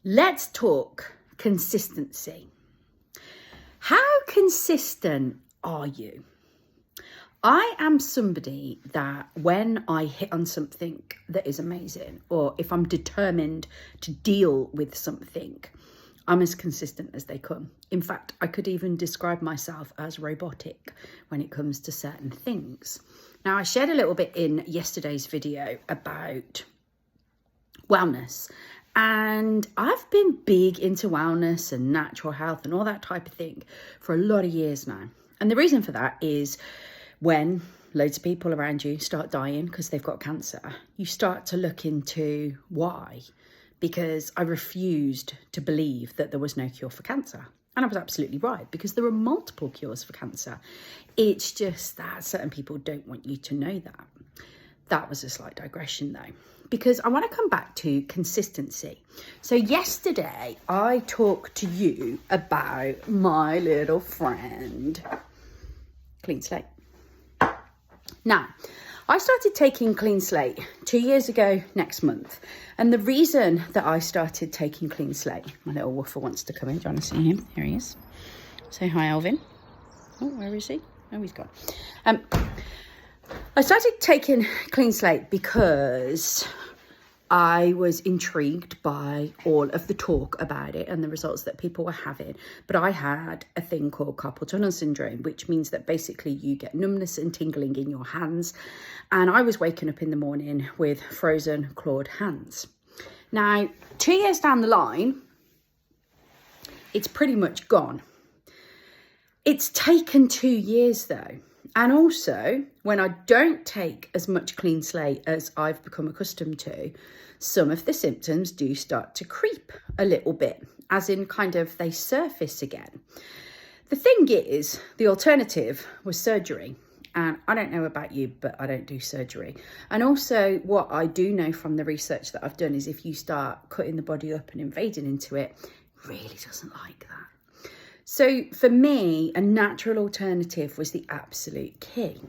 Let's talk consistency. How consistent are you? I am somebody that when I hit on something that is amazing, or if I'm determined to deal with something, I'm as consistent as they come. In fact, I could even describe myself as robotic when it comes to certain things. Now, I shared a little bit in yesterday's video about wellness. And I've been big into wellness and natural health and all that type of thing for a lot of years now. And the reason for that is when loads of people around you start dying because they've got cancer, you start to look into why. Because I refused to believe that there was no cure for cancer. And I was absolutely right, because there are multiple cures for cancer. It's just that certain people don't want you to know that. That was a slight digression though, because I want to come back to consistency. So yesterday I talked to you about my little friend, Clean Slate. Now, I started taking Clean Slate 2 years ago next month. And the reason that I started taking Clean Slate, my little woofer wants to come in. Do you want to see him? Here he is. Say hi, Alvin. Oh, where is he? Oh, he's gone. I started taking Clean Slate because I was intrigued by all of the talk about it and the results that people were having. But I had a thing called carpal tunnel syndrome, which means that basically you get numbness and tingling in your hands. And I was waking up in the morning with frozen, clawed hands. Now, 2 years down the line, it's pretty much gone. It's taken 2 years though. And also, when I don't take as much Clean Slate as I've become accustomed to, some of the symptoms do start to creep a little bit, as in kind of they surface again. The thing is, the alternative was surgery. And I don't know about you, but I don't do surgery. And also what I do know from the research that I've done is if you start cutting the body up and invading into it, it really doesn't like that. So for me, a natural alternative was the absolute key.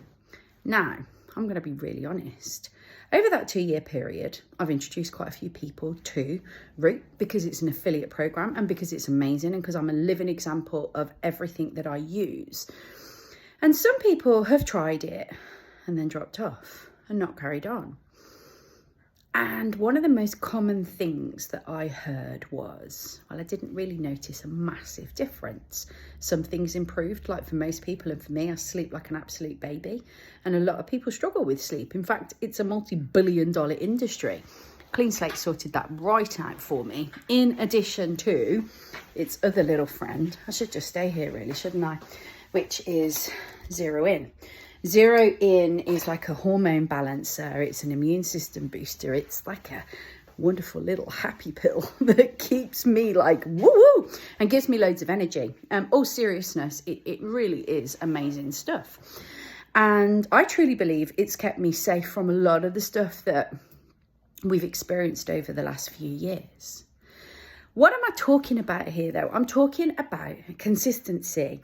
Now, I'm going to be really honest. Over that 2 year period, I've introduced quite a few people to Root because it's an affiliate program and because it's amazing and because I'm a living example of everything that I use. And some people have tried it and then dropped off and not carried on. And one of the most common things that I heard was, well, I didn't really notice a massive difference. Some things improved, like for most people, and for me, I sleep like an absolute baby. And a lot of people struggle with sleep. In fact, it's a multi-billion-dollar industry. Clean Slate sorted that right out for me, in addition to its other little friend. I should just stay here, really, shouldn't I? Which is Zero In. Zero In is like a hormone balancer. It's an immune system booster. It's like a wonderful little happy pill that keeps me like woo-woo and gives me loads of energy. All seriousness, it really is amazing stuff. And I truly believe it's kept me safe from a lot of the stuff that we've experienced over the last few years. What am I talking about here though? I'm talking about consistency.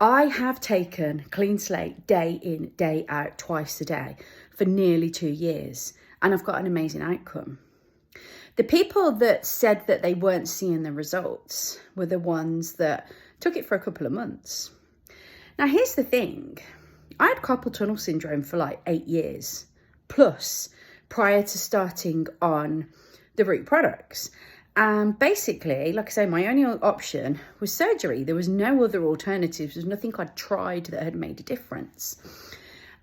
I have taken Clean Slate day in, day out, twice a day for nearly 2 years, and I've got an amazing outcome. The people that said that they weren't seeing the results were the ones that took it for a couple of months. Now, here's the thing. I had carpal tunnel syndrome for like 8 years plus prior to starting on the Root products. And basically, like I say, my only option was surgery. There was no other alternatives. There was nothing I'd tried that had made a difference.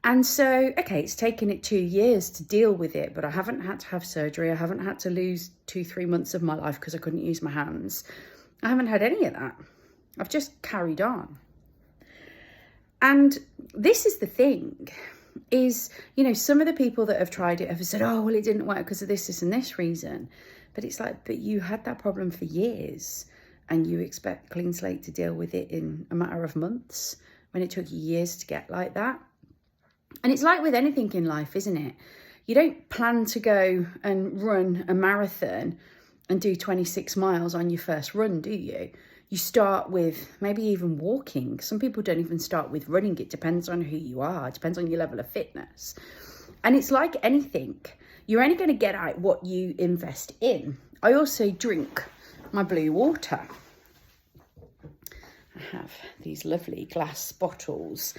And so, okay, it's taken it 2 years to deal with it, but I haven't had to have surgery. I haven't had to lose 2-3 months of my life because I couldn't use my hands. I haven't had any of that. I've just carried on. And this is the thing, is, you know, some of the people that have tried it have said, oh, well, it didn't work because of this and this reason. But it's like, but you had that problem for years and you expect Clean Slate to deal with it in a matter of months when it took you years to get like that. And it's like with anything in life, isn't it? You don't plan to go and run a marathon and do 26 miles on your first run, do you? You start with maybe even walking. Some people don't even start with running. It depends on who you are. It depends on your level of fitness. And it's like anything. You're only going to get out what you invest in. I also drink my blue water. I have these lovely glass bottles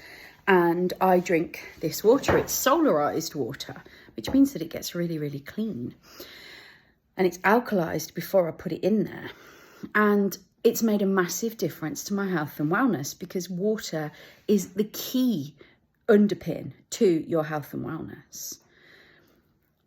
and I drink this water. It's solarized water, which means that it gets really, really clean. And it's alkalized before I put it in there. And it's made a massive difference to my health and wellness, because water is the key underpin to your health and wellness.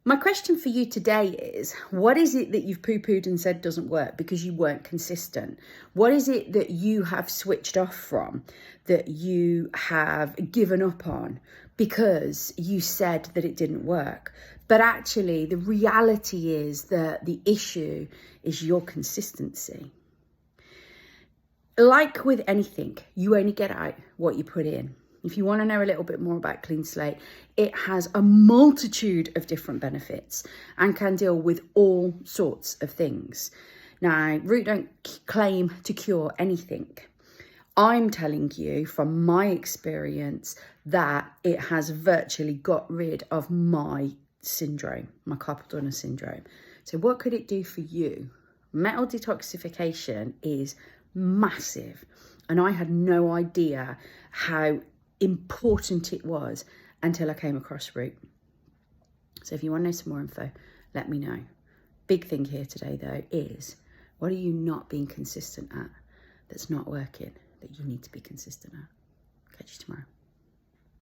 My question for you today is, what is it that you've poo-pooed and said doesn't work because you weren't consistent? What is it that you have switched off from, that you have given up on because you said that it didn't work? But actually, the reality is that the issue is your consistency. Like with anything, you only get out what you put in. If you want to know a little bit more about Clean Slate, it has a multitude of different benefits and can deal with all sorts of things. Now, Root don't claim to cure anything. I'm telling you from my experience that it has virtually got rid of my syndrome, my carpal tunnel syndrome. So what could it do for you? Metal detoxification is massive, and I had no idea how important it was until I came across Root. So if you want to know some more info, let me know. Big thing here today though is, what are you not being consistent at that's not working, that you need to be consistent at? Catch you tomorrow.